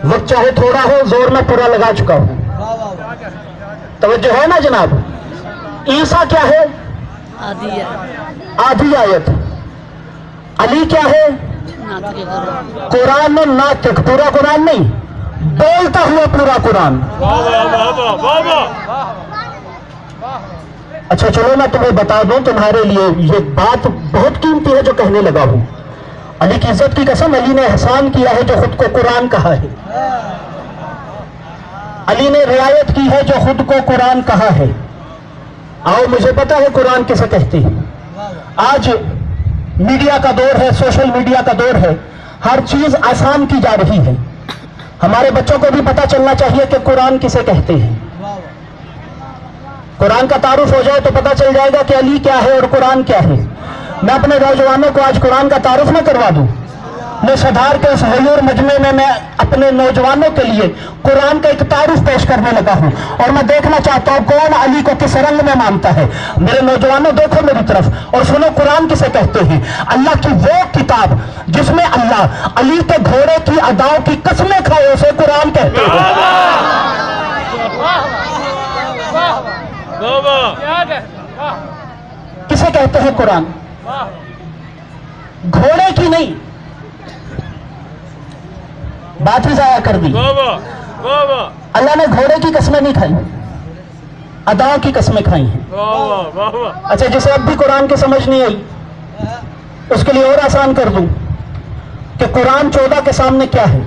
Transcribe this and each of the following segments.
وقت چاہے تھوڑا ہو زور میں پورا لگا چکا ہوں. توجہ ہے نا جناب. عیسیٰ کیا ہے؟ آدھی آیت. علی کیا ہے؟ قرآن ناطق. پورا قرآن نہیں, بولتا ہوا پورا قرآن. اچھا چلو میں تمہیں بتا دوں, تمہارے لیے یہ بات بہت قیمتی ہے جو کہنے لگا ہوں. علی کی عزت کی قسم, علی نے احسان کیا ہے جو خود کو قرآن کہا ہے. علی نے رعایت کی ہے جو خود کو قرآن کہا ہے. آؤ مجھے پتا ہے قرآن کسے کہتے ہیں. آج میڈیا کا دور ہے, سوشل میڈیا کا دور ہے, ہر چیز آسان کی جا رہی ہے. ہمارے بچوں کو بھی پتا چلنا چاہیے کہ قرآن کسے کہتے ہیں. قرآن کا تعارف ہو جائے تو پتا چل جائے گا کہ علی کیا ہے اور قرآن کیا ہے. میں اپنے نوجوانوں کو آج قرآن کا تعارف نہ کروا دوں. میں صدار کے اس حضور مجمع میں اپنے نوجوانوں کے لیے قرآن کا ایک تعارف پیش کرنے لگا ہوں, اور میں دیکھنا چاہتا ہوں کون علی کو کس رنگ میں مانتا ہے. میرے نوجوانوں دیکھو میری طرف اور سنو قرآن کسے کہتے ہیں. اللہ کی وہ کتاب جس میں اللہ علی کے گھوڑے کی اداؤں کی قسمیں کھائے اسے قرآن کہتے ہیں. کسے کہتے ہیں قرآن؟ گھوڑے کی نہیں. بات ہی ضائع کر دی. اللہ نے گھوڑے کی قسمیں نہیں کھائی, اداؤں کی قسمیں کھائی ہیں. اچھا جسے اب بھی قرآن کی سمجھ نہیں آئی اس کے لیے اور آسان کر دوں کہ قرآن 14 کے سامنے کیا ہے.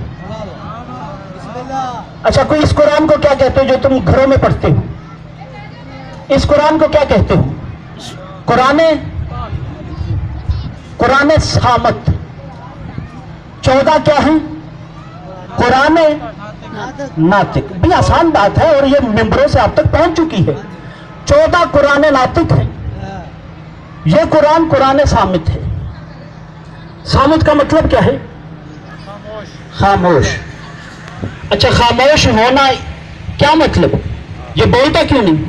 اچھا کوئی اس قرآن کو کیا کہتے ہو جو تم گھروں میں پڑھتے ہو؟ اس قرآن کو کیا کہتے ہو؟ قرآن صامت. 14 کیا ہے؟ قرآن ناطق. بھی آسان بات ہے اور یہ ممبروں سے آپ تک پہنچ چکی ہے. 14 قرآن ناطق ہے. یہ قرآن صامت ہے. صامت کا مطلب کیا ہے؟ خاموش. اچھا خاموش ہونا کیا مطلب؟ یہ بولتا کیوں نہیں؟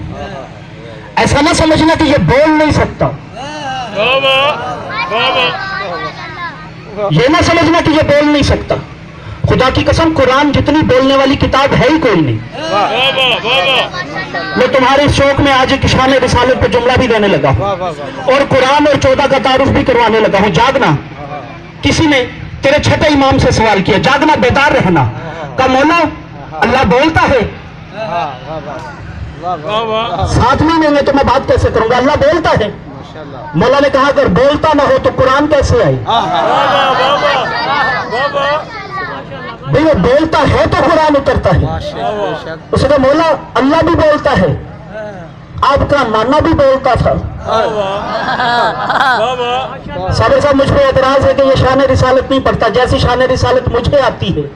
ایسا نہ سمجھنا کہ یہ بول نہیں سکتا. یہ نہ سمجھنا کہ یہ بول نہیں سکتا. خدا کی قسم قرآن جتنی بولنے والی کتاب ہے ہی کوئی نہیں. میں تمہارے شوق میں آج ایک شان رسالت پہ جملہ بھی دینے لگا ہوں اور قرآن اور 14 کا تعارف بھی کروانے لگا ہوں. جاگنا. کسی نے تیرے چھٹے امام سے سوال کیا, جاگنا بیدار رہنا. کہا مولا اللہ بولتا ہے. 7ویں مہینے تو میں بات کیسے کروں گا؟ اللہ بولتا ہے. مولا نے کہا اگر بولتا نہ ہو تو قرآن کیسے آئے؟ بھئی وہ بولتا ہے تو قرآن اترتا ہے. اس نے کہا مولا اللہ بھی بولتا ہے, آپ کا نانا بھی بولتا تھا. صاحب صاحب مجھ پہ اعتراض ہے کہ یہ شان رسالت نہیں پڑھتا جیسی شان رسالت مجھے آتی ہے.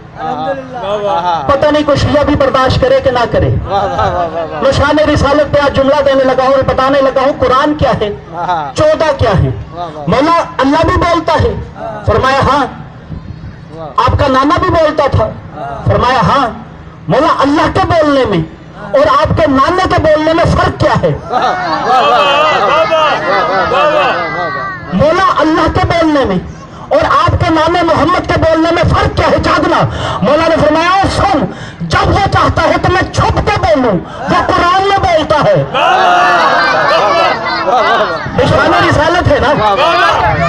پتہ نہیں کوئی شیعہ بھی برداشت کرے کہ نہ کرے. میں شان رسالت پہ آج جملہ دینے لگا ہوں اور بتانے لگا ہوں قرآن کیا ہے, 14 کیا ہے. مولا اللہ بھی بولتا ہے. فرمایا ہاں. آپ کا نانا بھی بولتا تھا. فرمایا ہاں. مولا اللہ کے بولنے میں اور آپ کے نانے کے بولنے میں فرق کیا ہے؟ مولا اللہ کے بولنے میں اور آپ کے نانے محمد کے بولنے میں فرق کیا ہے؟ جاگنا. مولا نے فرمایا سن, جب وہ چاہتا ہے تو میں چھپ کے بولوں, وہ قرآن میں بولتا ہے. شان رسالت ہے نا.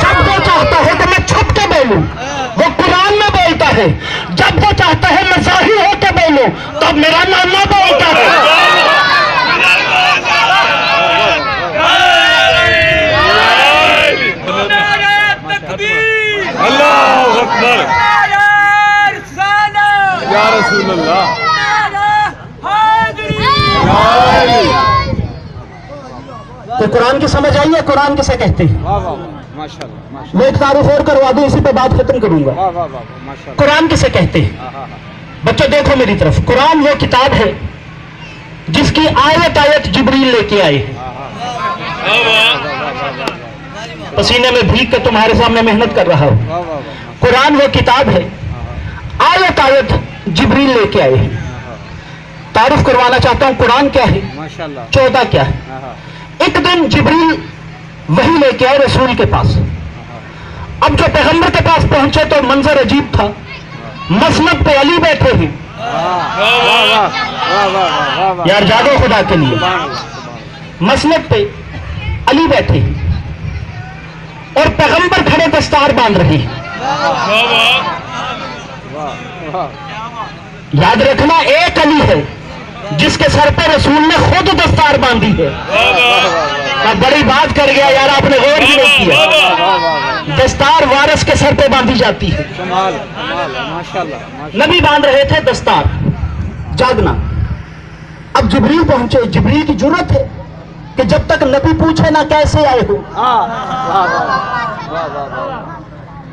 جب وہ چاہتا ہے تو میں چھپ کے بولوں, وہ قرآن میں بولتا ہے. جب وہ چاہتا ہے میں ظاہر ہو کے بولوں تب میرا نانا بولتا ہے. اللہ اکبر یا رسول اللہ. تو قرآن کی سمجھ آئی ہے قرآن کسے کہتے ہیں؟ میں ایک تعارف اور کروا دوں, اسی پہ بات ختم کروں گا. قرآن کسے کہتے ہیں؟ بچوں دیکھو میری طرف. قرآن وہ کتاب ہے جس کی آیت آیت جبریل لے کے آئے ہیں. پسینے میں بھیگ کے تمہارے سامنے محنت کر رہا ہوں. قرآن وہ کتاب ہے آیت آیت جبریل لے کے آئے ہیں. تعارف کروانا چاہتا ہوں قرآن کیا ہے, 14 کیا ہے. ایک دن جبریل وحی لے کے آئے رسول کے پاس. اب جو پیغمبر کے پاس پہنچے تو منظر عجیب تھا. मसनद पे अली बैठे हैं। यार जागो खुदा के लिए। मसनद पे अली बैठे हैं और पैगंबर खड़े दस्तार बांध रहे हैं। याद रखना, एक अली है जिसके सर पे रसूल ने खुद दस्तार बांधी है। मैं बड़ी बात कर गया यार, आपने गौर भी नहीं किया। दस्तार वारिस के सर पे बांधी जाती है। नबी बांध रहे थे दस्तार। जागना। अब जिब्रील पहुंचे। जिब्रील की जुर्रत है कि जब तक नबी पूछे ना कैसे आए हो।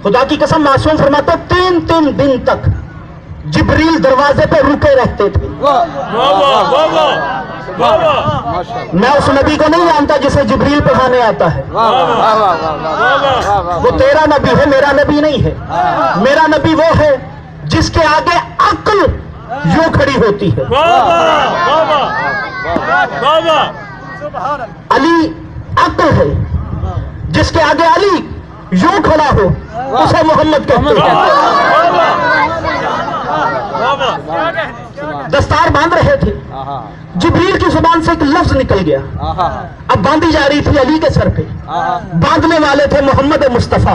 खुदा की कसम, मासूम फरमाते 3 दिन तक जिब्रील दरवाजे पे रुके रहते थे। मैं उस नबी को नहीं जानता जिसे जिब्रील पढ़ाने आता है। वो तेरा नबी है, मेरा नबी नहीं है। मेरा नबी वो है जिसके आगे अक्ल यूं खड़ी होती है। अली अक्ल है, जिसके आगे अली यूं खड़ा हो उसे मोहम्मद कहते हैं। दस्तार बांध रहे थे। जिब्रील की जुबान से एक लफ्ज निकल गया। अब बांधी जा रही थी अली के सर पे। बांधने वाले थे मोहम्मद मुस्तफा।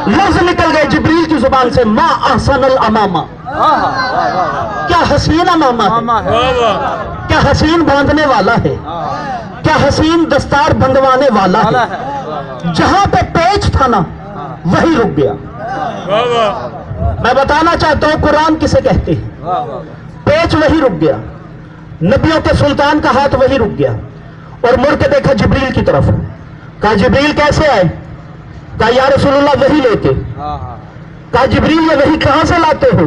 लफ्ज निकल गए जिब्रील की जुबान से, मा अहसनल अमामा। क्या हसीन अमामा है, क्या हसीन बांधने वाला है, क्या हसीन दस्तार बंधवाने वाला है। जहां पे पेच था ना, वही रुक गया। मैं बताना चाहता हूं कुरान किसे कहते हैं। पेच वही रुक गया, नबियों के सुल्तान का हाथ वही रुक गया और मुड़ के देखा जिब्रील की तरफ। कहा जिब्रील कैसे आए? कहा या रसूलुल्लाह वही लेके। कहा जिब्रील ये वही कहां से लाते हो?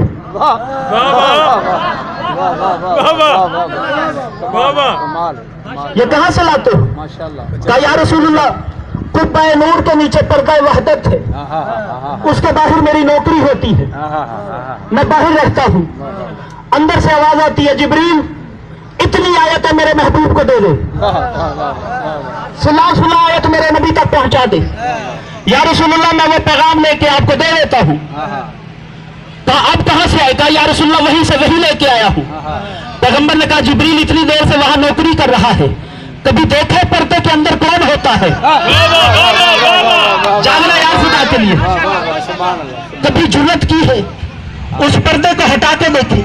ये कहां से लाते हो? कहा या रसूलुल्लाह कुब्बा नूर के नीचे पर्दा वहदत है, उसके बाहर मेरी नौकरी होती है, मैं बाहर रहता हूं। अंदर से आवाज आती है जिब्रील इतनी आयतें मेरे महबूब को दे दे, सुला आयत मेरे नबी तक पहुंचा दे। या रसूलुल्लाह मैं वो पैगाम लेके आपको दे देता हूं। कहा अब कहां से आए? कहा या रसूलुल्लाह वहीं से वही लेके आया हूं। पैगंबर ने कहा जिब्रील इतनी देर से वहां नौकरी कर रहा है, कभी देखे पर्दे के अंदर कौन होता है? जानना यार खुदा के लिए। कभी जुर्रत की है उस पर्दे को हटा के देखे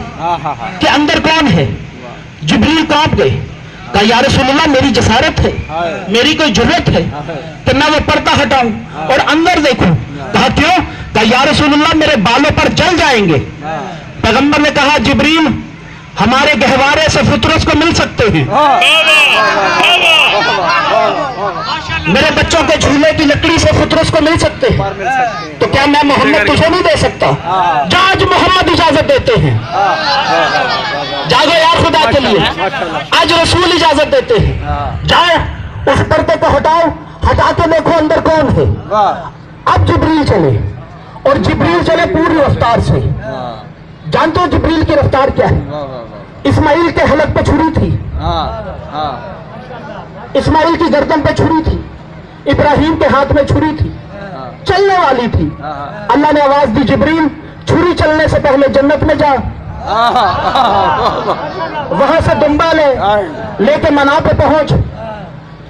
कि अंदर कौन है? जिब्रील कांप गए। कहा या रसूलुल्लाह मेरी जसारत है, मेरी कोई जुर्रत है कि मैं वो पर्दा हटाऊं और अंदर देखूं। कहा क्यों? कहा या रसूलुल्लाह मेरे बालों पर जल जाएंगे। पैगंबर ने कहा जिब्रील हमारे गहवारे से फितरस को मिल सकते हैं, मेरे बच्चों के झूले की लकड़ी से फितरस को मिल सकते हैं, तो क्या मैं मोहम्मद तुझे नहीं दे सकता? जा आज मोहम्मद इजाजत देते हैं। जागो यार खुदा के लिए, आज रसूल इजाजत देते हैं। जाओ उस पर्दे को हटाओ, हटा के देखो अंदर कौन है। अब जिब्रील चले और जिब्रील चले पूरी रफ्तार से। जानते हो जिब्रील की रफ्तार क्या है? इस्माइल के हलक पे छुरी थी, इस्माइल की गर्दन पे छुरी थी, इब्राहिम के हाथ में छुरी थी, चलने वाली थी। अल्लाह ने आवाज दी जिब्रील छुरी चलने से पहले जन्नत में जा, वहां से दुम्बा लेके मना पे पहुंच,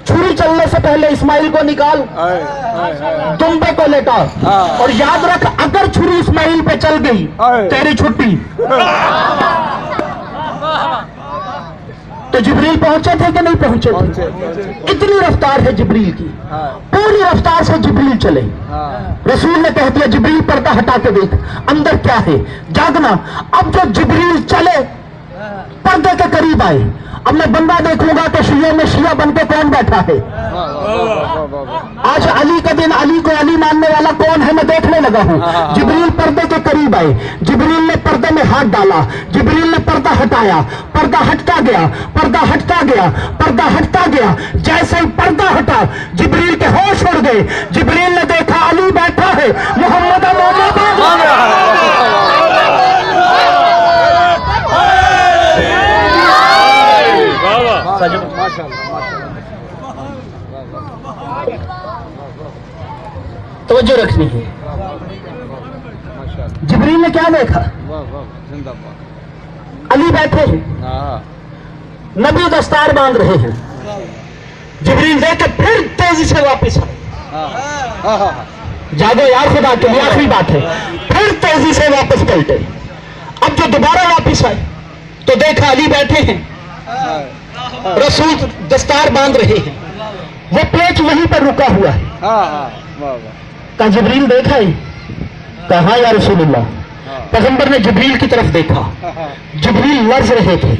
छुरी चलने से पहले इस्माइल को निकाल, दुम्बे को लेटा, और याद रख अगर छुरी इस्माइल पे चल गई तेरी छुट्टी। तो जिब्रील पहुंचे थे कि नहीं पहुंचे थे? इतनी रफ्तार है जिब्रील की, पूरी रफ्तार से जिब्रील चले। रसूल ने कह दिया जिब्रील पर्दा हटा के देख अंदर क्या है। जागना। अब जो जिब्रील चले पर्दे के करीब आए, अब मैं बंदा देखूंगा कि शिया में शिया बनके कौन बैठा है। आज अली का दिन, अली को अली मानने वाला कौन है मैं देखने लगा हूं। जिब्रील पर्दे के करीब आए, जिब्रील ने पर्दे में हाथ डाला, जिब्रील ने पर्दा हटाया, पर्दा हटता गया, पर्दा हटता गया, पर्दा हटता गया। जैसे ही पर्दा हटा जिब्रील के होश उड़ गए। जिब्रील ने देखा अली बैठा है, मोहम्मद तवज्जो रखनी है। जिब्रील ने क्या देखा? अली बैठे हैं, नबी दस्तार बांध रहे हैं। जिब्रील देख के फिर तेजी से वापस आए। जागो यार खुदा के लिए, आखिरी बात है। फिर तेजी से वापस पलटे। अब जो दोबारा वापस आए तो देखा अली बैठे हैं, रसूल दस्तार बांध रहे हैं, वो पेच वहीं पर रुका हुआ है। कहा जिब्रील देखा है? कहा या रसूलुल्लाह। पैगंबर ने जिब्रील की तरफ देखा, जिब्रील लर्ज रहे थे।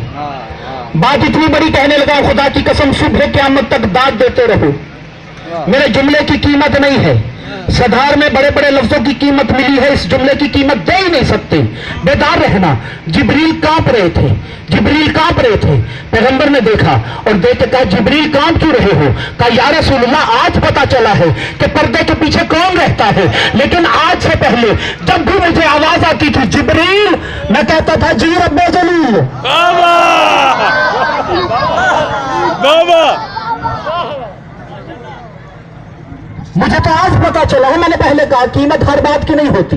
बात इतनी बड़ी कहने लगा, खुदा की कसम सुबह क़यामत तक दाद देते रहो, मेरे जुमले की कीमत नहीं है। सदार में बड़े बड़े लफ्जों की कीमत मिली है, इस जुमले की कीमत दे ही नहीं सकते, बेदार रहना। जिब्रील कांप रहे थे, जिब्रील कांप रहे थे। पैगंबर ने देखा और देख के कहा जिब्रील कांप क्यों रहे हो? कहा या रसूलुल्लाह आज पता चला है कि पर्दे के पीछे कौन रहता है, लेकिन आज से पहले जब भी मुझे आवाज आती थी जिब्रील, मैं कहता था जी रब्बे जलील। मुझे तो आज पता चला है, मैंने पहले कहा कीमत हर बात की नहीं होती।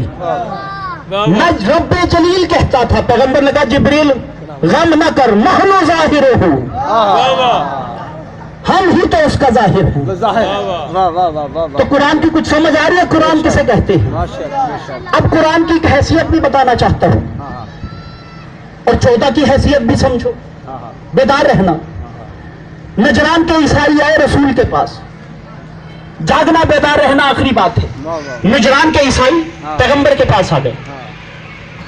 मैं रब्बे जलील कहता था, पैगंबर ने कहा जिब्रील गम न कर, महलो जाहिर हो, हम ही तो उसका जाहिर हैं। तो कुरान की कुछ समझ आ रही है? कुरान किसे कहते हैं? अब कुरान की हैसियत भी बताना चाहता हूं और 14 की हैसियत भी समझो, बेदार रहना। नजरान के ईसाई आए रसूल के पास, जागना बेदार रहना आखिरी बात है। नजरान के ईसाई पैगंबर के पास आ गए,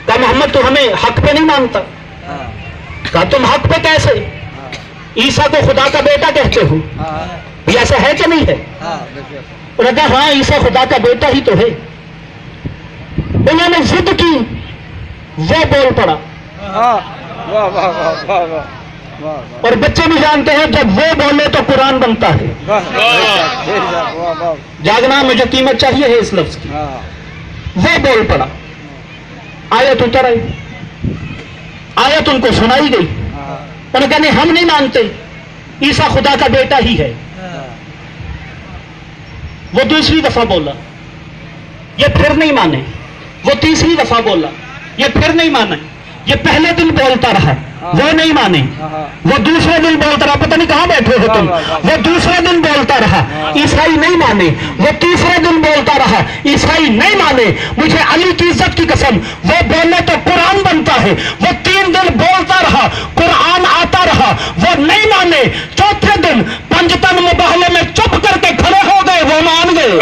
कहा मोहम्मद तो हमें हक पे नहीं मानता। कहा तुम हक पे कैसे? ईसा को खुदा का बेटा कहते हो, ये ऐसा है कि नहीं है? उन्होंने कहा हाँ ईसा खुदा का बेटा ही तो है। उन्होंने जिद की, वो बोल पड़ा। और बच्चे भी जानते हैं जब वो बोले तो कुरान बनता है। जागना मुझे कीमत चाहिए है इस लफ्ज की। वो बोल पड़ा, आयत उतर आई, आयत उनको सुनाई गई। उन्होंने कहा नहीं हम नहीं मानते, ईसा खुदा का बेटा ही है। वो दूसरी दफा बोला, ये फिर नहीं माने। वो तीसरी दफा बोला, ये फिर नहीं माने। ये पहले दिन बोलता रहा, वो नहीं माने। वो दूसरे दिन बोलता रहा, पता नहीं कहां बैठे हो तुम। वो दूसरे दिन बोलता रहा, ईसाई नहीं माने। वो तीसरे दिन बोलता रहा, ईसाई नहीं माने। मुझे अली की इज्जत की कसम, वो बोले तो कुरान बनता है। वो 3 दिन बोलता रहा, कुरान आता रहा, वो नहीं माने। चौथे दिन पंजतन मुबाहले में चुप करके खड़े हो गए, वो मान गए।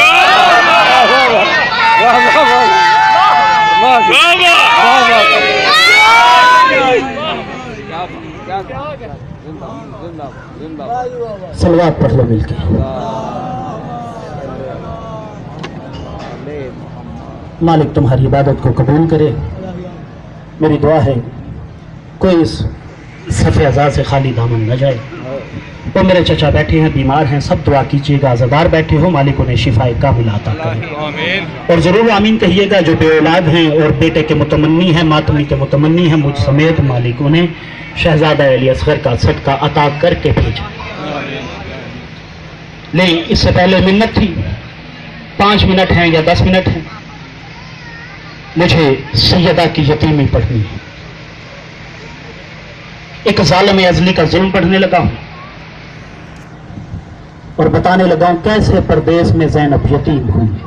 सलवात पढ़ लो मिलके। मालिक तुम्हारी इबादत को कबूल करे। मेरी दुआ है कोई इस सफ़े अज़ा से खाली दामन न जाए। वो मेरे चचा बैठे हैं, बीमार हैं, सब दुआ कीजिएगा। अज़ादार बैठे हो, मालिक उन्हें शिफाए कामिल अता करे। और ज़रूर आमीन कहिएगा। जो बेऔलाद हैं और बेटे के मुतमन्नी हैं, मातमी के मुतमन्नी हैं, मुझ समेत मालिक उन्हें शहजादा अली असगर का सदका अता करके भेजा। नहीं, इससे पहले मिन्नत थी, 5 मिनट हैं या 10 मिनट हैं, मुझे सैयदा की यतीमी पढ़नी है। एक जालिम अजली का जुल्म पढ़ने लगा हूं और बताने लगा हूं कैसे परदेश में ज़ैनब यतीम हुई है।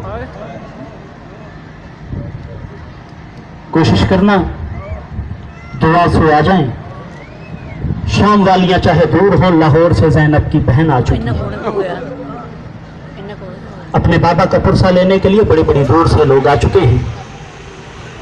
कोशिश करना दुआ से आ जाएं। शाम वालियां चाहे दूर हो, लाहौर से ज़ैनब की बहन आ चुकी है। अपने बाबा का पुरसा लेने के लिए बड़ी बड़ी दूर से लोग आ चुके हैं।